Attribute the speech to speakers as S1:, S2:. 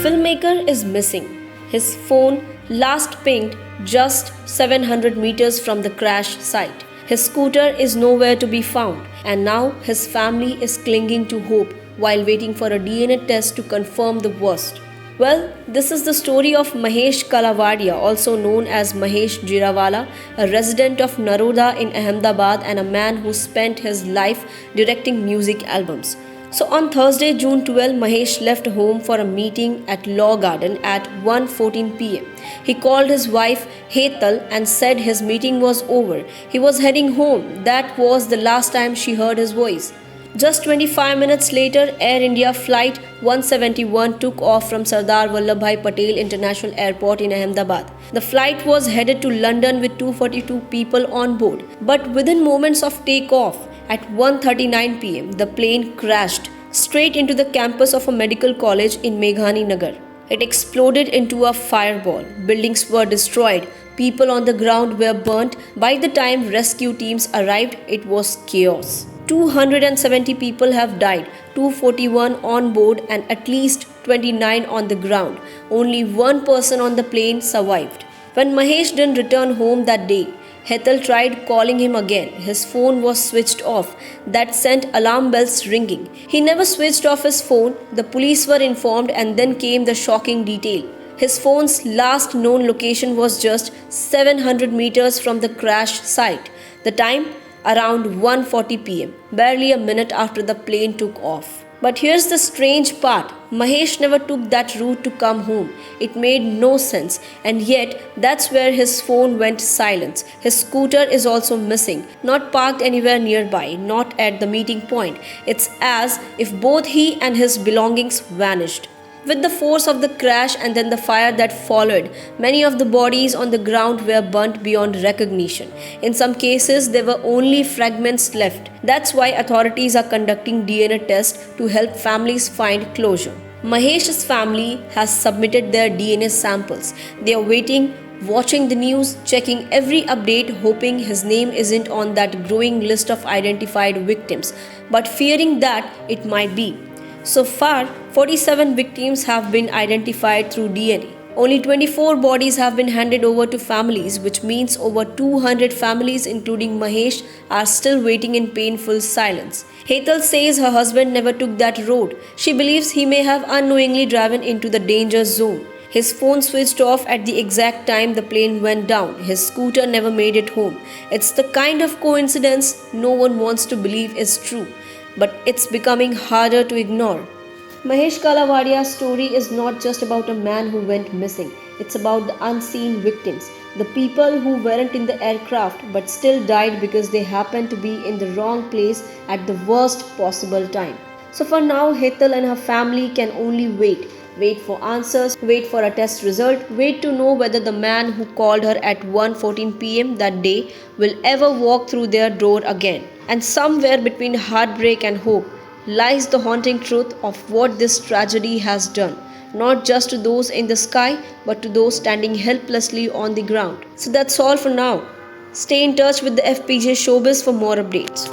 S1: filmmaker is missing. His phone last pinged just 700 meters from the crash site. His scooter is nowhere to be found, and now his family is clinging to hope while waiting for a DNA test to confirm the worst. Well, this is the story of Mahesh Kalawadia, also known as Mahesh Jirawala, a resident of Naroda in Ahmedabad and a man who spent his life directing music albums. So on Thursday, June 12, Mahesh left home for a meeting at Law Garden at 1:14 pm. He called his wife Hetal and said his meeting was over. He was heading home. That was the last time she heard his voice. Just 25 minutes later, Air India Flight 171 took off from Sardar Vallabhbhai Patel International Airport in Ahmedabad. The flight was headed to London with 242 people on board. But within moments of takeoff, at 1:39 pm, the plane crashed straight into the campus of a medical college in Meghani Nagar. It exploded into a fireball. Buildings were destroyed. People on the ground were burnt. By the time rescue teams arrived, it was chaos. 270 people have died, 241 on board and at least 29 on the ground. Only one person on the plane survived. When Mahesh didn't return home that day, Hetal tried calling him again. His phone was switched off. That sent alarm bells ringing. He never switched off his phone. The police were informed, and then came the shocking detail. His phone's last known location was just 700 meters from the crash site. The time? Around 1:40 pm, barely a minute after the plane took off. But here's the strange part. Mahesh never took that route to come home. It made no sense, and yet that's where his phone went silent. His scooter is also missing, not parked anywhere nearby, not at the meeting point. It's as if both he and his belongings vanished. With the force of the crash and then the fire that followed, many of the bodies on the ground were burnt beyond recognition. In some cases, there were only fragments left. That's why authorities are conducting DNA tests to help families find closure. Mahesh's family has submitted their DNA samples. They are waiting, watching the news, checking every update, hoping his name isn't on that growing list of identified victims, but fearing that it might be. So far, 47 victims have been identified through DNA. Only 24 bodies have been handed over to families, which means over 200 families, including Mahesh, are still waiting in painful silence. Hetal says her husband never took that road. She believes he may have unknowingly driven into the danger zone. His phone switched off at the exact time the plane went down. His scooter never made it home. It's the kind of coincidence no one wants to believe is true, but it's becoming harder to ignore. Mahesh Kalavadia's story is not just about a man who went missing. It's about the unseen victims, the people who weren't in the aircraft but still died because they happened to be in the wrong place at the worst possible time. So for now, Hetal and her family can only wait. Wait for answers, wait for a test result, wait to know whether the man who called her at 1:14 pm that day will ever walk through their door again. And somewhere between heartbreak and hope lies the haunting truth of what this tragedy has done, not just to those in the sky, but to those standing helplessly on the ground. So that's all for now. Stay in touch with the FPJ Showbiz for more updates.